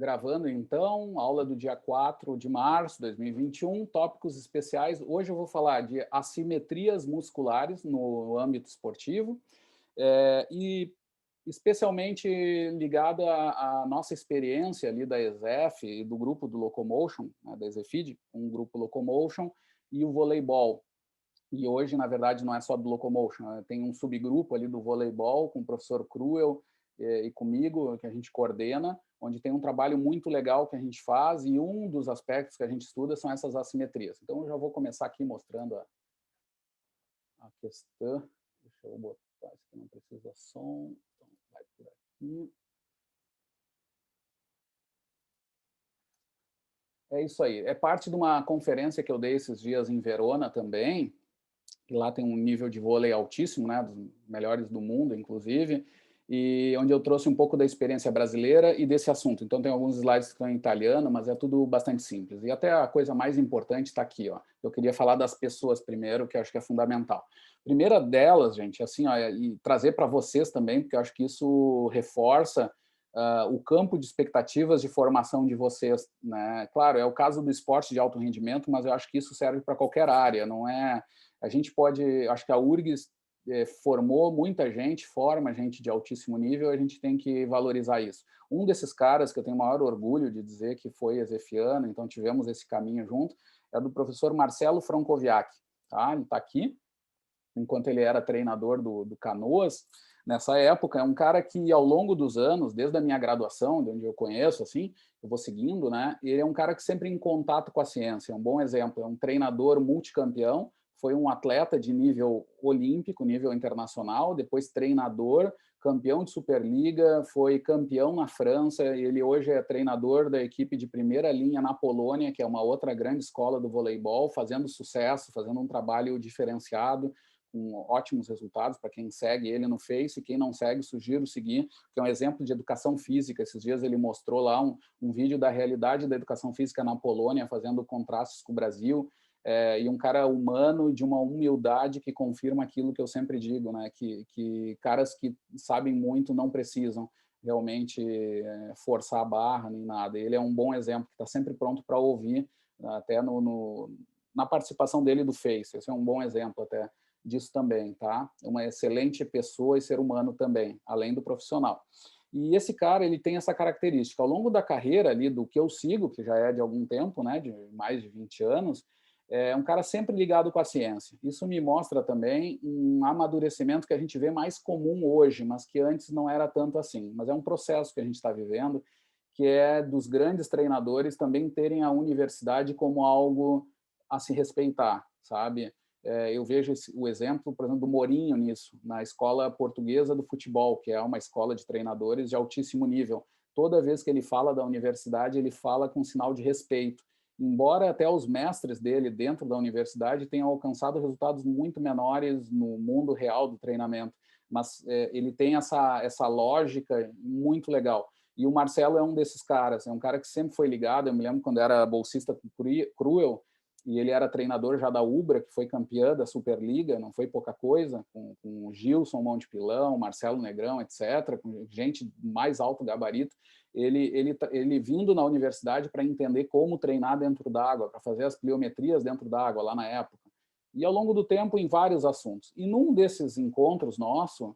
Gravando, então, aula do dia 4 de março de 2021, tópicos especiais. Hoje eu vou falar de assimetrias musculares no âmbito esportivo e especialmente ligado à nossa experiência ali da ESEF e do grupo do Locomotion, né, da ESEFID, um grupo Locomotion e o voleibol. E hoje, na verdade, não é só do Locomotion, né? Tem um subgrupo ali do voleibol com o professor Cruel e comigo, que a gente coordena, onde tem um trabalho muito legal que a gente faz e um dos aspectos que a gente estuda são essas assimetrias. Então, eu já vou começar aqui mostrando a questão. Deixa eu botar isso aqui, não precisa som. Então, vai por aqui. É isso aí. É parte de uma conferência que eu dei esses dias em Verona também, que lá tem um nível de vôlei altíssimo, né, dos melhores do mundo, inclusive, e onde eu trouxe um pouco da experiência brasileira e desse assunto. Então, tem alguns slides que estão em italiano, mas é tudo bastante simples. E até a coisa mais importante está aqui, ó. Eu queria falar das pessoas primeiro, que eu acho que é fundamental. Primeira delas, gente, assim, ó, e trazer para vocês também, porque eu acho que isso reforça o campo de expectativas de formação de vocês, né? Claro, é o caso do esporte de alto rendimento, mas eu acho que isso serve para qualquer área, não é? A gente pode, acho que a URGS formou muita gente, forma gente de altíssimo nível, a gente tem que valorizar isso. Um desses caras que eu tenho o maior orgulho de dizer que foi ezefiano, então tivemos esse caminho junto, é do professor Marcelo Francoviac. Tá? Ele está aqui, enquanto ele era treinador do Canoas, nessa época, é um cara que, ao longo dos anos, desde a minha graduação, de onde eu conheço, assim, eu vou seguindo, né? Ele é um cara que sempre em contato com a ciência, é um bom exemplo, é um treinador multicampeão, foi um atleta de nível olímpico, nível internacional, depois treinador, campeão de Superliga, foi campeão na França, ele hoje é treinador da equipe de primeira linha na Polônia, que é uma outra grande escola do voleibol, fazendo sucesso, fazendo um trabalho diferenciado, com ótimos resultados para quem segue ele no Face, e quem não segue, sugiro seguir, que é um exemplo de educação física. Esses dias ele mostrou lá um vídeo da realidade da educação física na Polônia, fazendo contrastes com o Brasil, e um cara humano, de uma humildade que confirma aquilo que eu sempre digo, né? Que caras que sabem muito não precisam realmente forçar a barra nem nada. Ele é um bom exemplo, que está sempre pronto para ouvir, até na participação dele do Face. Esse é um bom exemplo até disso também, tá? Uma excelente pessoa e ser humano também, além do profissional. E esse cara, ele tem essa característica. Ao longo da carreira ali, do que eu sigo, que já é de algum tempo, né, de mais de 20 anos, é um cara sempre ligado com a ciência. Isso me mostra também um amadurecimento que a gente vê mais comum hoje, mas que antes não era tanto assim. Mas é um processo que a gente está vivendo, que é dos grandes treinadores também terem a universidade como algo a se respeitar, sabe? Eu vejo o exemplo, por exemplo, do Mourinho nisso, na Escola Portuguesa do Futebol, que é uma escola de treinadores de altíssimo nível. Toda vez que ele fala da universidade, ele fala com sinal de respeito. Embora até os mestres dele dentro da universidade tenham alcançado resultados muito menores no mundo real do treinamento, mas ele tem essa lógica muito legal. E o Marcelo é um desses caras, é um cara que sempre foi ligado. Eu me lembro quando era bolsista Cruel, e ele era treinador já da Ubra, que foi campeã da Superliga, não foi pouca coisa, com o Gilson Montepilão, Marcelo Negrão, etc., com gente mais alto gabarito. Ele vindo na universidade para entender como treinar dentro d'água, para fazer as pliometrias dentro d'água, lá na época. E ao longo do tempo, em vários assuntos. E num desses encontros nosso,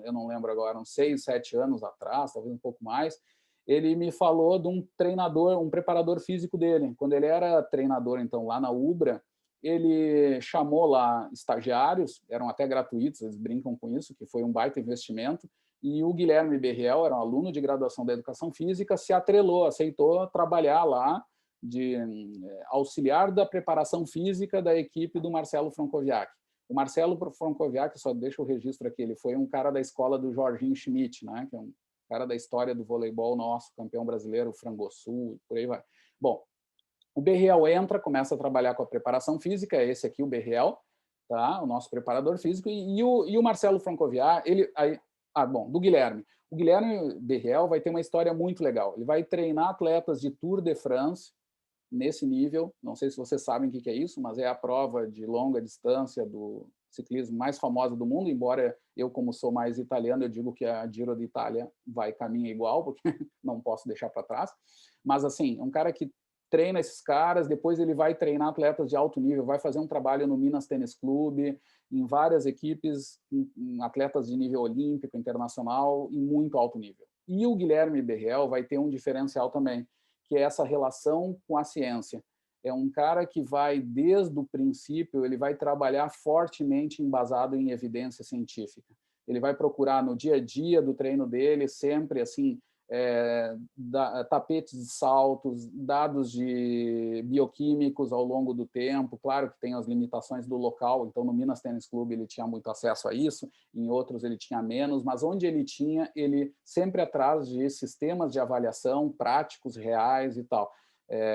eu não lembro agora, uns 6, 7 anos atrás, talvez um pouco mais, ele me falou de um treinador, um preparador físico dele. Quando ele era treinador, então, lá na Ubra, ele chamou lá estagiários, eram até gratuitos, eles brincam com isso, que foi um baita investimento, e o Guilherme Berriel, era um aluno de graduação da Educação Física, se atrelou, aceitou trabalhar lá de auxiliar da preparação física da equipe do Marcelo Francoviac. O Marcelo Francoviac, só deixa o registro aqui, ele foi um cara da escola do Jorginho Schmidt, né, que é um cara da história do voleibol nosso, campeão brasileiro, Frangosul, por aí vai. Bom, o Berriel entra, começa a trabalhar com a preparação física, é esse aqui, o Berriel, tá? O nosso preparador físico, e o Marcelo Francoviac, do Guilherme. O Guilherme Berriel vai ter uma história muito legal. Ele vai treinar atletas de Tour de France, nesse nível, não sei se vocês sabem o que é isso, mas é a prova de longa distância do ciclismo mais famosa do mundo, embora eu, como sou mais italiano, eu digo que a Giro de Itália vai caminho igual, porque não posso deixar para trás. Mas, assim, é um cara que treina esses caras, depois ele vai treinar atletas de alto nível, vai fazer um trabalho no Minas Tênis Clube, em várias equipes, em atletas de nível olímpico, internacional, e muito alto nível. E o Guilherme Berriel vai ter um diferencial também, que é essa relação com a ciência. É um cara que vai, desde o princípio, ele vai trabalhar fortemente embasado em evidência científica. Ele vai procurar, no dia a dia do treino dele, sempre assim, tapetes de saltos, dados de bioquímicos ao longo do tempo. Claro que tem as limitações do local, então no Minas Tênis Clube ele tinha muito acesso a isso, em outros ele tinha menos, mas onde ele tinha, ele sempre atrás de sistemas de avaliação práticos, reais e tal.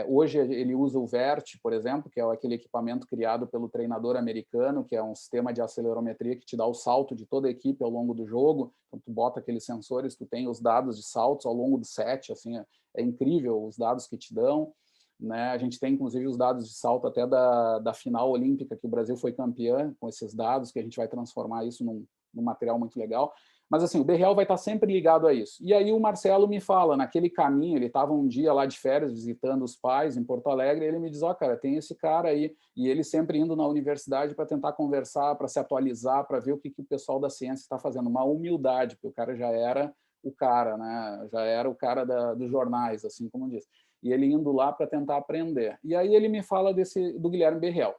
Hoje ele usa o VERT, por exemplo, que é aquele equipamento criado pelo treinador americano, que é um sistema de acelerometria que te dá o salto de toda a equipe ao longo do jogo. Então, tu bota aqueles sensores, tu tem os dados de saltos ao longo do set, assim, é incrível os dados que te dão. Né? A gente tem, inclusive, os dados de salto até da final olímpica, que o Brasil foi campeã, com esses dados, que a gente vai transformar isso num material muito legal. Mas, assim, o Berriel vai estar sempre ligado a isso. E aí o Marcelo me fala, naquele caminho, ele estava um dia lá de férias, visitando os pais em Porto Alegre, e ele me diz, cara, tem esse cara aí, e ele sempre indo na universidade para tentar conversar, para se atualizar, para ver o que o pessoal da ciência está fazendo. Uma humildade, porque o cara já era o cara, né? Já era o cara dos jornais, assim como diz. E ele indo lá para tentar aprender. E aí ele me fala do Guilherme Berriel.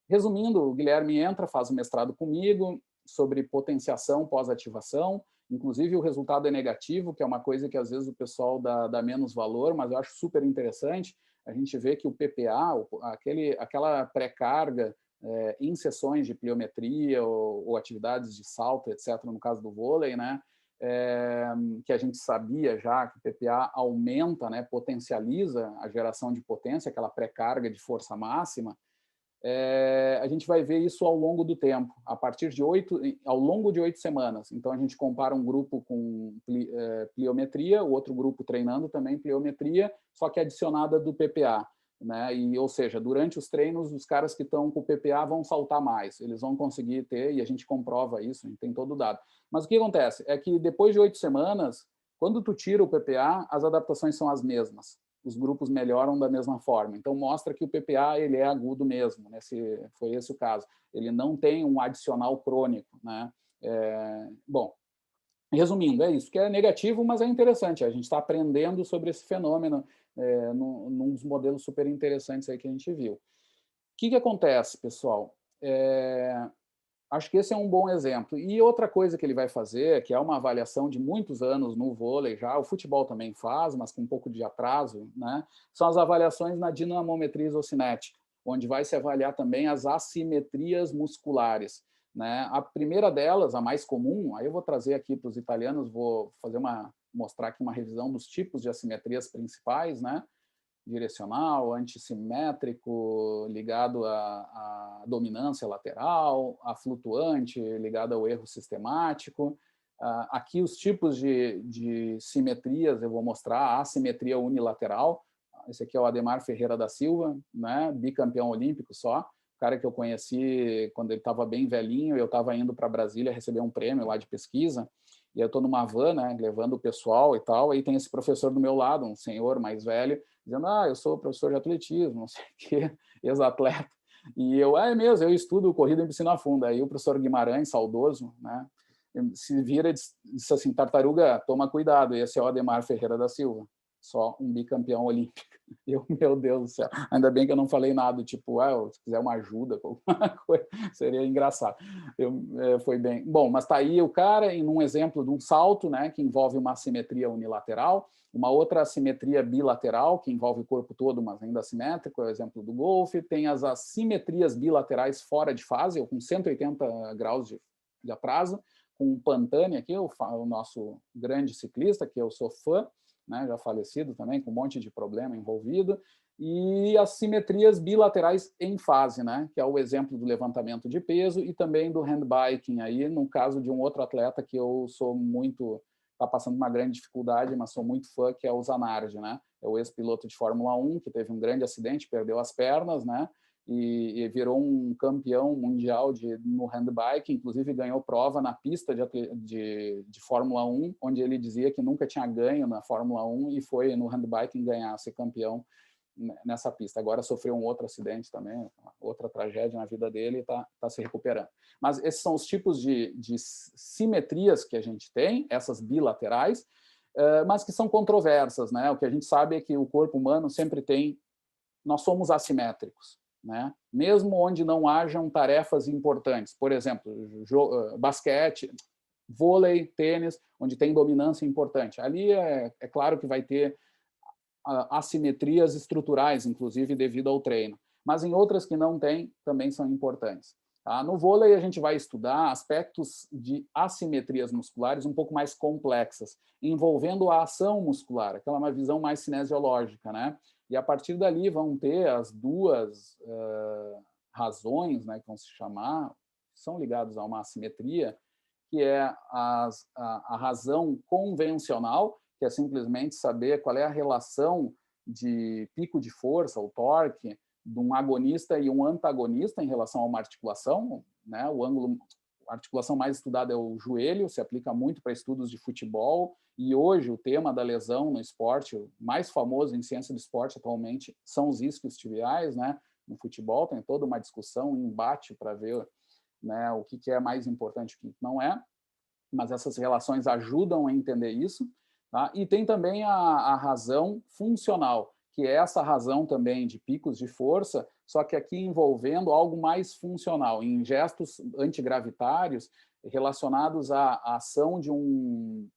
Resumindo, o Guilherme entra, faz o mestrado comigo, sobre potenciação pós-ativação, inclusive o resultado é negativo, que é uma coisa que às vezes o pessoal dá menos valor, mas eu acho super interessante. A gente vê que o PPA, aquela pré-carga em sessões de pliometria ou atividades de salto, etc., no caso do vôlei, né, que a gente sabia já que o PPA aumenta, né, potencializa a geração de potência, aquela pré-carga de força máxima. A gente vai ver isso ao longo do tempo, ao longo de 8 semanas. Então, a gente compara um grupo com pliometria, o outro grupo treinando também pliometria, só que adicionada do PPA. Né? Ou seja, durante os treinos, os caras que estão com o PPA vão saltar mais, eles vão conseguir ter, e a gente comprova isso, a gente tem todo o dado. Mas o que acontece é que depois de 8 semanas, quando tu tira o PPA, as adaptações são as mesmas. Os grupos melhoram da mesma forma. Então, mostra que o PPA ele é agudo mesmo. Né? Foi esse o caso. Ele não tem um adicional crônico. Né? Bom, resumindo, é isso, que é negativo, mas é interessante. A gente está aprendendo sobre esse fenômeno num dos modelos super interessantes aí que a gente viu. O que acontece, pessoal? Acho que esse é um bom exemplo. E outra coisa que ele vai fazer, que é uma avaliação de muitos anos no vôlei já, o futebol também faz, mas com um pouco de atraso, né? São as avaliações na dinamometria isocinética, onde vai se avaliar também as assimetrias musculares. Né? A primeira delas, a mais comum, aí eu vou trazer aqui para os italianos, vou mostrar aqui uma revisão dos tipos de assimetrias principais, né? Direcional, antissimétrico, ligado à dominância lateral, a flutuante, ligado ao erro sistemático. Aqui os tipos de simetrias, eu vou mostrar a assimetria unilateral. Esse aqui é o Ademar Ferreira da Silva, né? Bicampeão olímpico só, o cara que eu conheci quando ele estava bem velhinho, eu estava indo para Brasília receber um prêmio lá de pesquisa, e eu estou numa van, né, levando o pessoal e tal, aí tem esse professor do meu lado, um senhor mais velho, dizendo, eu sou professor de atletismo, não sei o quê, ex-atleta. E eu, é mesmo, eu estudo corrida em piscina funda. Aí o professor Guimarães, saudoso, né, se vira e disse assim, tartaruga, toma cuidado, esse é o Ademar Ferreira da Silva, só um bicampeão olímpico. Eu, meu Deus do céu, ainda bem que eu não falei nada, tipo, se quiser uma ajuda, alguma coisa, seria engraçado. Foi bem. Bom, mas está aí o cara em um exemplo de um salto, né, que envolve uma assimetria unilateral, uma outra assimetria bilateral, que envolve o corpo todo, mas ainda assimétrico, é o exemplo do golfe. Tem as assimetrias bilaterais fora de fase, ou com 180 graus de atraso, com o Pantani aqui, o nosso grande ciclista, que eu sou fã, né, já falecido também, com um monte de problema envolvido, e as simetrias bilaterais em fase, né, que é o exemplo do levantamento de peso e também do handbiking, aí, no caso de um outro atleta que eu sou muito, está passando uma grande dificuldade, mas sou muito fã, que é o Zanardi, né, é o ex-piloto de Fórmula 1, que teve um grande acidente, perdeu as pernas, né, e virou um campeão mundial no handbike, inclusive ganhou prova na pista de Fórmula 1, onde ele dizia que nunca tinha ganho na Fórmula 1 e foi no handbike ganhar, ser campeão nessa pista. Agora sofreu um outro acidente também, outra tragédia na vida dele, e está se recuperando. Mas esses são os tipos de simetrias que a gente tem, essas bilaterais, mas que são controversas, né? O que a gente sabe é que o corpo humano sempre tem, nós somos assimétricos, né? Mesmo onde não hajam tarefas importantes, por exemplo, basquete, vôlei, tênis, onde tem dominância importante. Ali é claro que vai ter assimetrias estruturais, inclusive devido ao treino. Mas em outras que não tem, também são importantes. Tá? No vôlei, a gente vai estudar aspectos de assimetrias musculares um pouco mais complexas, envolvendo a ação muscular, aquela uma visão mais cinesiológica, né? E a partir dali vão ter as duas razões, né, que vão se chamar, são ligadas a uma assimetria, que é a razão convencional, que é simplesmente saber qual é a relação de pico de força, o torque, de um agonista e um antagonista em relação a uma articulação, né? A articulação mais estudada é o joelho, se aplica muito para estudos de futebol, e hoje o tema da lesão no esporte, o mais famoso em ciência do esporte atualmente, são os isquiotibiais, né? No futebol tem toda uma discussão, um embate para ver, né, o que é mais importante e o que não é, mas essas relações ajudam a entender isso. Tá? E tem também a razão funcional, que é essa razão também de picos de força, só que aqui envolvendo algo mais funcional, em gestos antigravitários relacionados à ação de um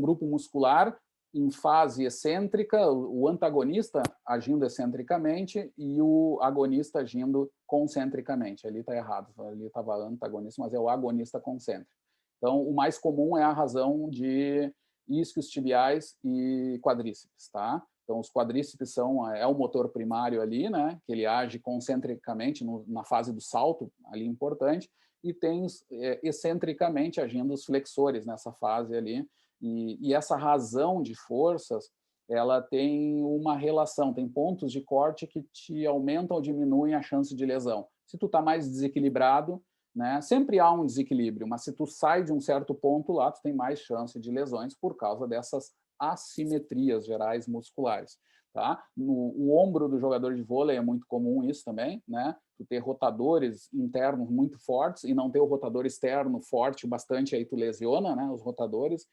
grupo muscular em fase excêntrica, o antagonista agindo excentricamente e o agonista agindo concentricamente. Ali está errado, ali estava antagonista, mas é o agonista concêntrico. Então, o mais comum é a razão de isquios tibiais e quadríceps, tá? Então, os quadríceps é o motor primário ali, né? Que ele age concentricamente na fase do salto, ali importante, e tem excentricamente agindo os flexores nessa fase ali. E essa razão de forças, ela tem uma relação, tem pontos de corte que te aumentam ou diminuem a chance de lesão. Se tu está mais desequilibrado, né, sempre há um desequilíbrio, mas se tu sai de um certo ponto lá, tu tem mais chance de lesões por causa dessas assimetrias gerais musculares. Tá? O ombro do jogador de vôlei é muito comum isso também, né? Tu ter rotadores internos muito fortes e não ter o rotador externo forte bastante, aí tu lesiona, né, os rotadores,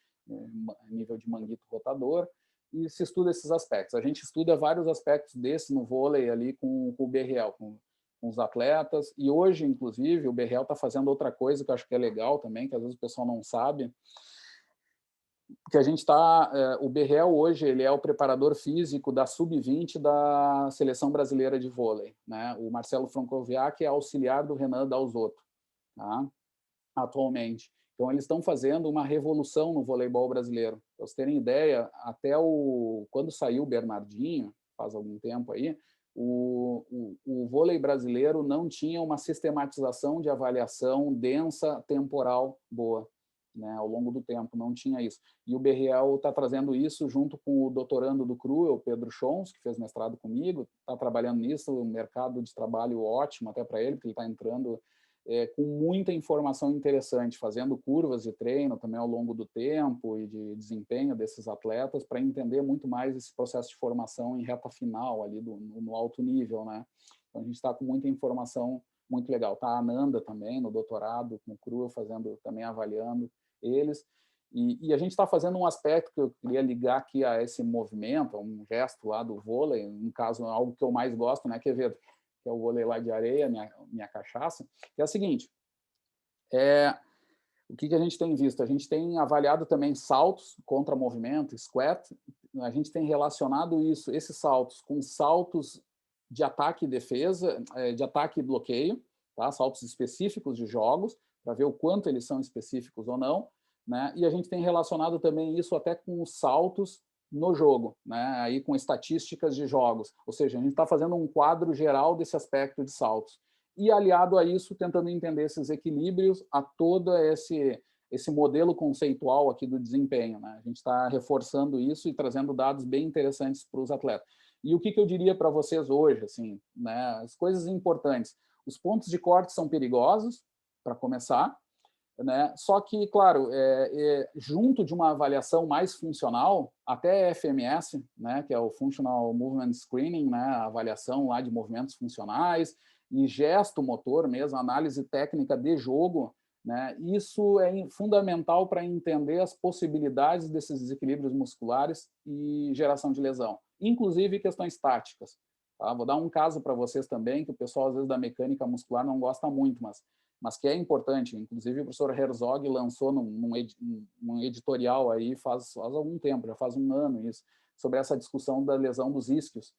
nível de manguito rotador, e se estuda esses aspectos. A gente estuda vários aspectos desse no vôlei ali com o BRL, com os atletas, e hoje, inclusive, o BRL está fazendo outra coisa que eu acho que é legal também, que às vezes o pessoal não sabe, que a gente está... o BRL hoje ele é o preparador físico da Sub-20 da Seleção Brasileira de Vôlei, né? O Marcelo Francoviac é auxiliar do Renan Dalzotto, tá? Atualmente. Então, eles estão fazendo uma revolução no voleibol brasileiro. Para vocês terem ideia, até quando saiu o Bernardinho, faz algum tempo aí, o vôlei brasileiro não tinha uma sistematização de avaliação densa, temporal, boa, né, ao longo do tempo, não tinha isso. E o BRL está trazendo isso junto com o doutorando do CRU, o Pedro Chons, que fez mestrado comigo, está trabalhando nisso, um mercado de trabalho ótimo até para ele, porque ele está entrando com muita informação interessante, fazendo curvas de treino também ao longo do tempo e de desempenho desses atletas para entender muito mais esse processo de formação em reta final ali no alto nível, né? Então a gente está com muita informação muito legal. Tá a Ananda também no doutorado com o CRU, fazendo também avaliando eles. E a gente está fazendo um aspecto que eu queria ligar aqui a esse movimento, a um gesto lá do vôlei, no caso algo que eu mais gosto, né, Quevedo? Que é o vôlei lá de areia, minha cachaça, que é o seguinte, o que a gente tem visto? A gente tem avaliado também saltos contra movimento, squat, a gente tem relacionado esses saltos com saltos de ataque e defesa, de ataque e bloqueio, tá? Saltos específicos de jogos, para ver o quanto eles são específicos ou não, né? E a gente tem relacionado também isso até com os saltos no jogo, né? Aí com estatísticas de jogos, ou seja, a gente está fazendo um quadro geral desse aspecto de saltos e aliado a isso tentando entender esses equilíbrios a todo esse modelo conceitual aqui do desempenho, né? A gente está reforçando isso e trazendo dados bem interessantes para os atletas. E o que eu diria para vocês hoje, assim, né? As coisas importantes. Os pontos de corte são perigosos, para começar, né? Só que, claro, junto de uma avaliação mais funcional, até FMS, né, que é o Functional Movement Screening, né, a avaliação lá de movimentos funcionais, e gesto motor mesmo, análise técnica de jogo, né, isso é fundamental para entender as possibilidades desses desequilíbrios musculares e geração de lesão, inclusive questões táticas. Tá? Vou dar um caso para vocês também, que o pessoal, às vezes, da mecânica muscular não gosta muito, mas que é importante. Inclusive, o professor Herzog lançou num editorial aí faz algum tempo, já faz um ano isso, sobre essa discussão da lesão dos isquios.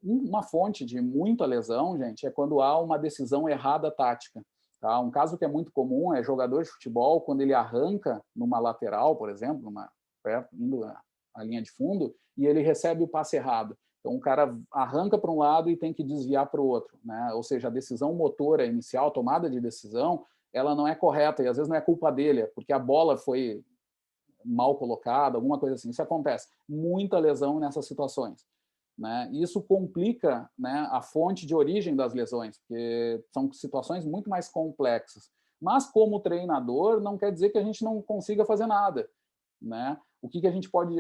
Uma fonte de muita lesão, gente, é quando há uma decisão errada tática. Tá? Um caso que é muito comum é jogador de futebol, quando ele arranca numa lateral, por exemplo, indo à linha de fundo, e ele recebe o passe errado. Então, o cara arranca para um lado e tem que desviar para o outro, né? Ou seja, a decisão motora inicial, a tomada de decisão, ela não é correta, e às vezes não é culpa dele, é porque a bola foi mal colocada, alguma coisa assim. Isso acontece. Muita lesão nessas situações. Né? Isso complica, né, a fonte de origem das lesões, porque são situações muito mais complexas. Mas, como treinador, não quer dizer que a gente não consiga fazer nada. Né? O que a gente pode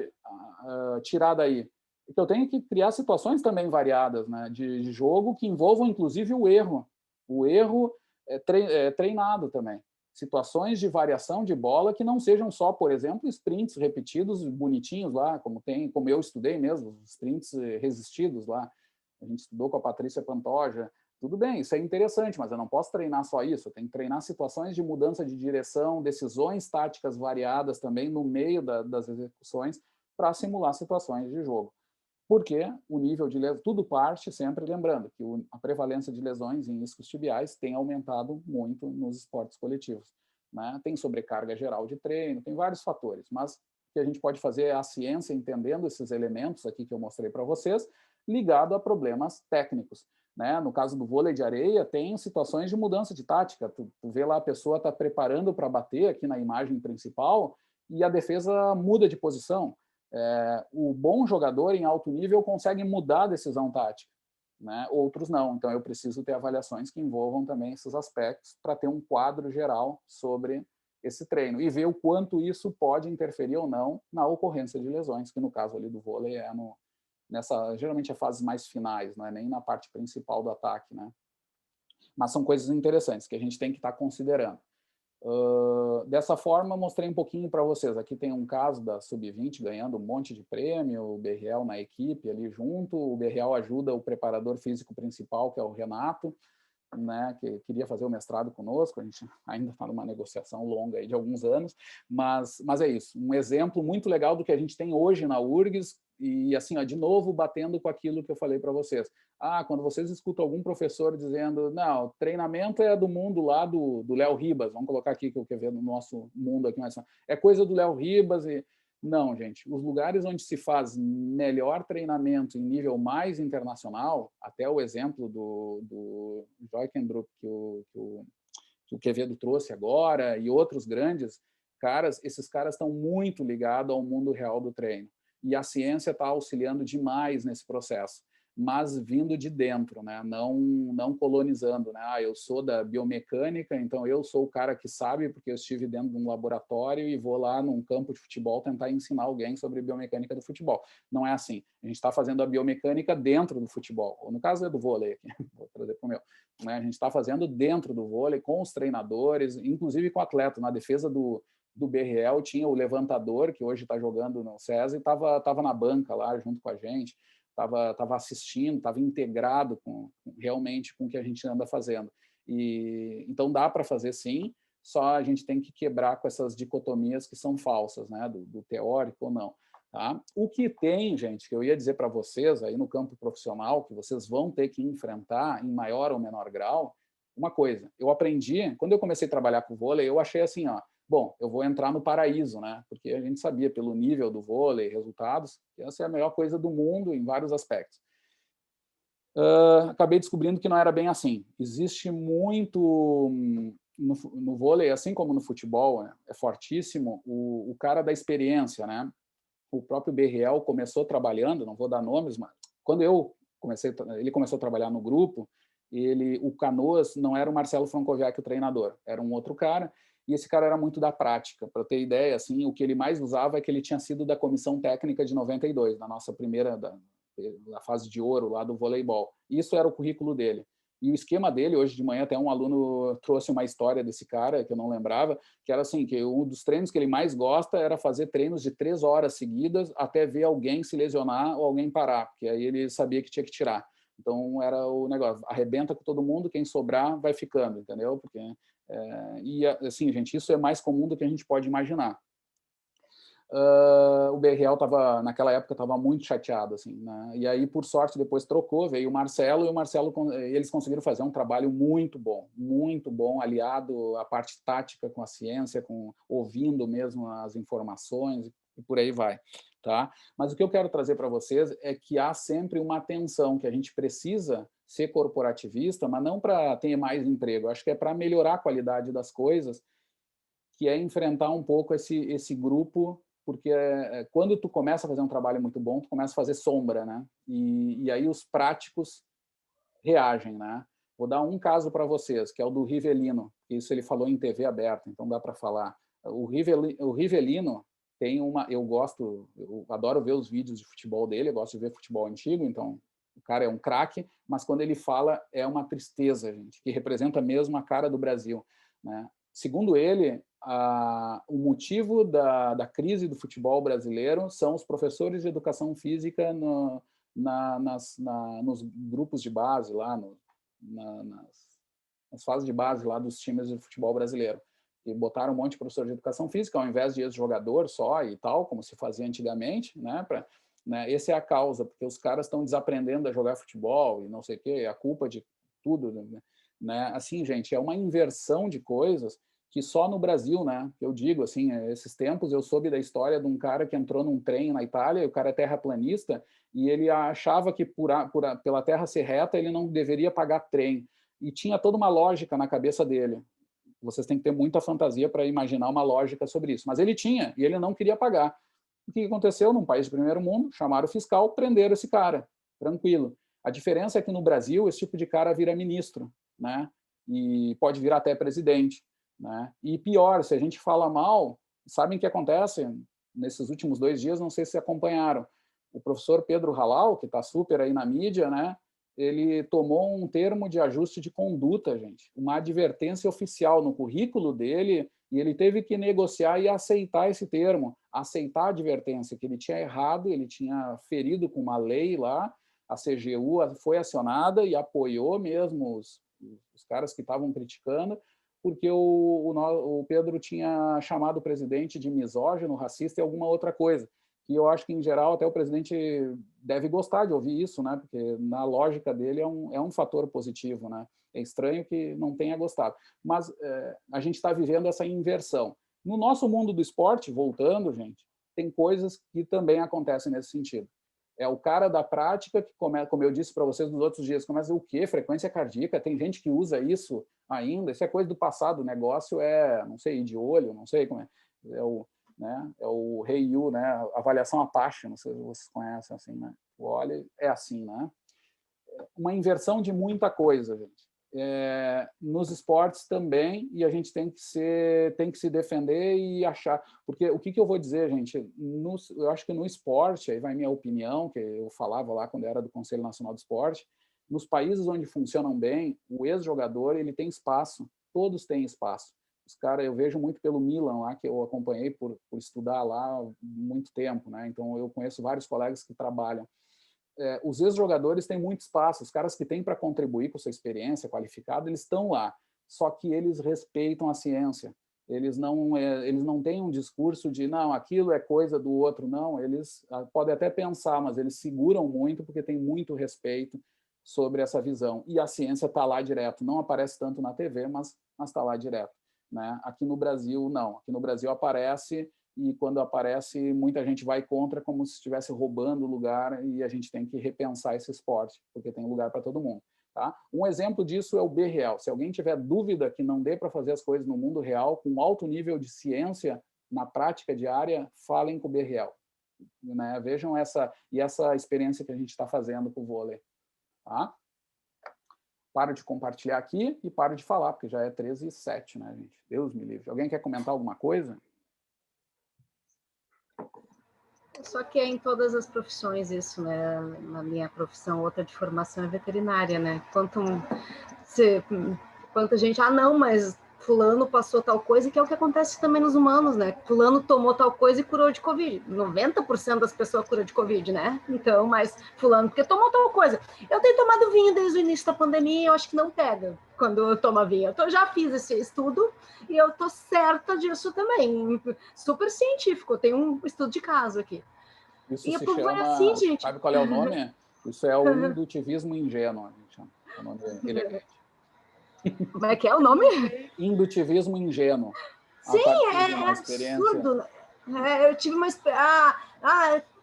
tirar daí? Então, eu tenho que criar situações também variadas, né, de jogo que envolvam, inclusive, o erro. O erro é treinado também. Situações de variação de bola que não sejam só, por exemplo, sprints repetidos bonitinhos lá, como eu estudei mesmo, sprints resistidos lá. A gente estudou com a Patrícia Pantoja. Tudo bem, isso é interessante, mas eu não posso treinar só isso. Eu tenho que treinar situações de mudança de direção, decisões táticas variadas também no meio das execuções para simular situações de jogo. Porque o nível de lesão, tudo parte sempre lembrando que a prevalência de lesões em isquios tibiais tem aumentado muito nos esportes coletivos. Né? Tem sobrecarga geral de treino, tem vários fatores, mas o que a gente pode fazer é a ciência entendendo esses elementos aqui que eu mostrei para vocês, ligado a problemas técnicos. Né? No caso do vôlei de areia, tem situações de mudança de tática. Tu vê lá a pessoa está preparando para bater aqui na imagem principal e a defesa muda de posição. O bom jogador em alto nível consegue mudar a decisão tática, né? Outros não. Então, eu preciso ter avaliações que envolvam também esses aspectos para ter um quadro geral sobre esse treino e ver o quanto isso pode interferir ou não na ocorrência de lesões, que no caso ali do vôlei geralmente é fases mais finais, não é nem na parte principal do ataque, né? Mas são coisas interessantes que a gente tem que estar considerando. Dessa forma, mostrei um pouquinho para vocês. Aqui tem um caso da Sub-20 ganhando um monte de prêmio, o BRL na equipe ali junto. O BRL ajuda o preparador físico principal, que é o Renato, né, que queria fazer o mestrado conosco. A gente ainda está numa negociação longa aí de alguns anos, mas é isso. Um exemplo muito legal do que a gente tem hoje na URGS e, assim, ó, de novo, batendo com aquilo que eu falei para vocês. Quando vocês escutam algum professor dizendo, não, treinamento é do mundo lá do Léo Ribas, vamos colocar aqui que eu quero ver no nosso mundo aqui, mas é coisa do Léo Ribas e... Não, gente, os lugares onde se faz melhor treinamento em nível mais internacional, até o exemplo do Joikendrup que o Quevedo trouxe agora e outros grandes caras, esses caras estão muito ligados ao mundo real do treino. E a ciência está auxiliando demais nesse processo, mas vindo de dentro, né? Não colonizando. Né? Eu sou da biomecânica, então eu sou o cara que sabe, porque eu estive dentro de um laboratório e vou lá num campo de futebol tentar ensinar alguém sobre biomecânica do futebol. Não é assim. A gente está fazendo a biomecânica dentro do futebol. Ou no caso é do vôlei aqui, vou trazer para o meu. Né? A gente está fazendo dentro do vôlei, com os treinadores, inclusive com o atleta. Na defesa do BRL tinha o levantador, que hoje está jogando no SESI, e estava na banca lá junto com a gente. Estava assistindo, estava integrado realmente com o que a gente anda fazendo. Então, dá para fazer sim, só a gente tem que quebrar com essas dicotomias que são falsas, né? do teórico ou não. Tá? O que tem, gente, que eu ia dizer para vocês aí no campo profissional, que vocês vão ter que enfrentar em maior ou menor grau, uma coisa, eu aprendi, quando eu comecei a trabalhar com vôlei, eu achei assim, ó, bom, eu vou entrar no paraíso, né? Porque a gente sabia, pelo nível do vôlei, resultados, que essa é a melhor coisa do mundo em vários aspectos. Acabei descobrindo que não era bem assim. Existe muito no vôlei, assim como no futebol, é fortíssimo o cara da experiência, né? O próprio BRL começou trabalhando, não vou dar nomes, mas quando ele começou a trabalhar no grupo, o Canoas não era o Marcelo Francoviac o treinador, era um outro cara, e esse cara era muito da prática. Para ter ideia, assim, o que ele mais usava é que ele tinha sido da comissão técnica de 92, da nossa primeira, da fase de ouro lá do voleibol. Isso era o currículo dele. E o esquema dele, hoje de manhã, até um aluno trouxe uma história desse cara, que eu não lembrava, que era assim, que um dos treinos que ele mais gosta era fazer treinos de 3 horas seguidas até ver alguém se lesionar ou alguém parar, porque aí ele sabia que tinha que tirar. Então, era o negócio, arrebenta com todo mundo, quem sobrar vai ficando, entendeu? Porque, e, assim, gente, isso é mais comum do que a gente pode imaginar. O BRL naquela época estava muito chateado, assim, né? E aí, por sorte, depois trocou, veio o Marcelo, e o Marcelo, eles conseguiram fazer um trabalho muito bom, aliado à parte tática com a ciência, ouvindo mesmo as informações, e por aí vai, tá? Mas o que eu quero trazer para vocês é que há sempre uma atenção, que a gente precisa ser corporativista, mas não para ter mais emprego, acho que é para melhorar a qualidade das coisas, que é enfrentar um pouco esse grupo, porque quando tu começa a fazer um trabalho muito bom, tu começa a fazer sombra, né? E aí os práticos reagem, né? Vou dar um caso para vocês, que é o do Rivelino. Isso ele falou em TV aberta, então dá para falar. O Rivelino tem eu adoro ver os vídeos de futebol dele, eu gosto de ver futebol antigo, então o cara é um craque, mas quando ele fala é uma tristeza, gente, que representa mesmo a cara do Brasil, né? Segundo ele, o motivo da crise do futebol brasileiro são os professores de educação física nos grupos de base, lá nas fases de base lá dos times de futebol brasileiro. E botaram um monte de professor de educação física, ao invés de ex-jogador só e tal, como se fazia antigamente, né? Essa é a causa, porque os caras estão desaprendendo a jogar futebol e não sei o quê, a culpa de tudo, né? Assim, gente, é uma inversão de coisas que só no Brasil, né? Eu digo assim, esses tempos eu soube da história de um cara que entrou num trem na Itália, e o cara é terraplanista, e ele achava que pela terra ser reta ele não deveria pagar trem. E tinha toda uma lógica na cabeça dele. Vocês têm que ter muita fantasia para imaginar uma lógica sobre isso. Mas ele tinha, e ele não queria pagar. O que aconteceu? Num país de primeiro mundo, chamaram o fiscal, prenderam esse cara, tranquilo. A diferença é que no Brasil, esse tipo de cara vira ministro, né? E pode virar até presidente, né? E pior, se a gente fala mal, sabem o que acontece? Nesses últimos 2 dias, não sei se acompanharam, o professor Pedro Halal, que está super aí na mídia, né? Ele tomou um termo de ajuste de conduta, gente, uma advertência oficial no currículo dele, e ele teve que negociar e aceitar esse termo, aceitar a advertência, que ele tinha errado, ele tinha ferido com uma lei lá, a CGU foi acionada e apoiou mesmo os caras que estavam criticando, porque o Pedro tinha chamado o presidente de misógino, racista e alguma outra coisa. E eu acho que, em geral, até o presidente deve gostar de ouvir isso, né? Porque, na lógica dele, é um fator positivo, né? É estranho que não tenha gostado. Mas a gente está vivendo essa inversão. No nosso mundo do esporte, voltando, gente, tem coisas que também acontecem nesse sentido. É o cara da prática que começa, como eu disse para vocês nos outros dias, começa o quê? Frequência cardíaca, tem gente que usa isso ainda, isso é coisa do passado, o negócio não sei, ir de olho, não sei como é. É o REIU, né? Avaliação Apache, não sei se vocês conhecem, assim, né? Olha, é assim, né? Uma inversão de muita coisa, gente. Nos esportes também, e a gente tem que se defender e achar, porque o que eu vou dizer, gente, eu acho que no esporte, aí vai minha opinião, que eu falava lá quando era do Conselho Nacional do Esporte, nos países onde funcionam bem, o ex-jogador ele tem espaço, todos têm espaço. Os caras, eu vejo muito pelo Milan lá, que eu acompanhei por estudar lá muito tempo, né? Então eu conheço vários colegas que trabalham. Os ex-jogadores têm muito espaço, os caras que têm para contribuir com sua experiência qualificada, eles estão lá, só que eles respeitam a ciência, eles não têm um discurso de, não, aquilo é coisa do outro, não, eles podem até pensar, mas eles seguram muito porque tem muito respeito sobre essa visão, e a ciência está lá direto, não aparece tanto na TV, mas está lá direto, né? Aqui no Brasil, não, aqui no Brasil aparece, e quando aparece, muita gente vai contra como se estivesse roubando o lugar, e a gente tem que repensar esse esporte, porque tem lugar para todo mundo. Tá? Um exemplo disso é o BRL. Se alguém tiver dúvida que não dê para fazer as coisas no mundo real, com alto nível de ciência na prática diária, falem com o BRL. né? Vejam essa experiência que a gente está fazendo com o vôlei. Tá? Paro de compartilhar aqui e paro de falar, porque já é 13h07, né, gente? Deus me livre. Alguém quer comentar alguma coisa? Só que é em todas as profissões isso, né? Na minha profissão, outra de formação é veterinária, né? Quanta gente, não, mas fulano passou tal coisa, que é o que acontece também nos humanos, né? Fulano tomou tal coisa e curou de Covid. 90% das pessoas curam de Covid, né? Então, mas fulano, porque tomou tal coisa. Eu tenho tomado vinho desde o início da pandemia e eu acho que não pega quando eu tomo vinho. Eu já fiz esse estudo e eu tô certa disso também. Super científico, eu tenho um estudo de caso aqui. Isso E o se povo é assim, chama, gente. sabe qual é o nome? Isso é o indutivismo ingênuo, a gente chama. É o nome elegante. Como é que é o nome? Indutivismo ingênuo. A Sim, partir de é uma experiência. absurdo. Eu tive uma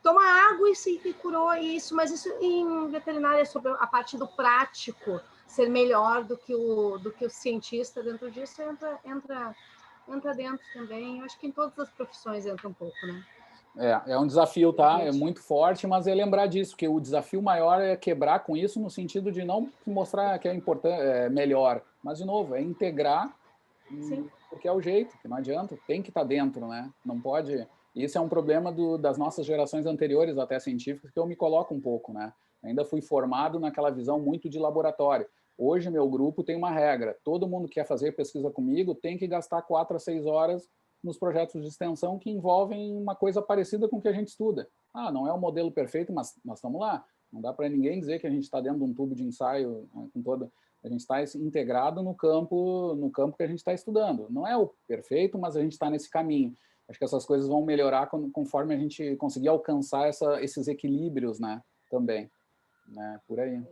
toma água e se curou isso, mas isso em veterinária sobre a parte do prático ser melhor do que o cientista dentro disso entra dentro também. Eu acho que em todas as profissões entra um pouco, né? É um desafio, tá? É muito forte, mas é lembrar disso, que o desafio maior é quebrar com isso no sentido de não mostrar que é importante, é melhor, mas de novo, é integrar, porque é o jeito, que não adianta, tem que estar dentro, né? Não pode. Isso é um problema das nossas gerações anteriores, até científicas, que eu me coloco um pouco, né? Ainda fui formado naquela visão muito de laboratório. Hoje, meu grupo tem uma regra: todo mundo que quer fazer pesquisa comigo tem que gastar 4 a 6 horas nos projetos de extensão que envolvem uma coisa parecida com o que a gente estuda. Não é o modelo perfeito, mas nós estamos lá. Não dá para ninguém dizer que a gente está dentro de um tubo de ensaio, né, com toda. A gente está integrado no campo que a gente está estudando. Não é o perfeito, mas a gente está nesse caminho. Acho que essas coisas vão melhorar conforme a gente conseguir alcançar esses equilíbrios, né? Também, né? Por aí.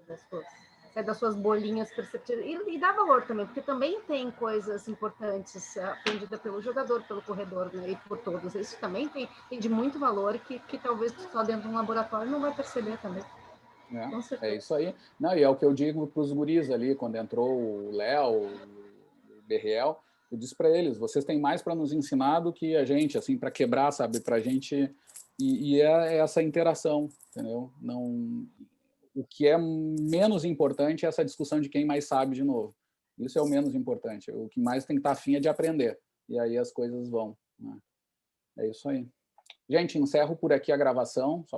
Das suas bolinhas perceptivas. E dá valor também, porque também tem coisas importantes aprendidas pelo jogador, pelo corredor, né, e por todos. Isso também tem de muito valor que talvez só dentro de um laboratório não vai perceber também. É isso aí. Não, e é o que eu digo para os guris ali, quando entrou o Léo, o Berriel, eu disse para eles, vocês têm mais para nos ensinar do que a gente, assim, para quebrar, sabe, para a gente... E é essa interação, entendeu? Não... O que é menos importante é essa discussão de quem mais sabe de novo. Isso é o menos importante. O que mais tem que estar afim é de aprender. E aí as coisas vão. Né? É isso aí. Gente, encerro por aqui a gravação. Só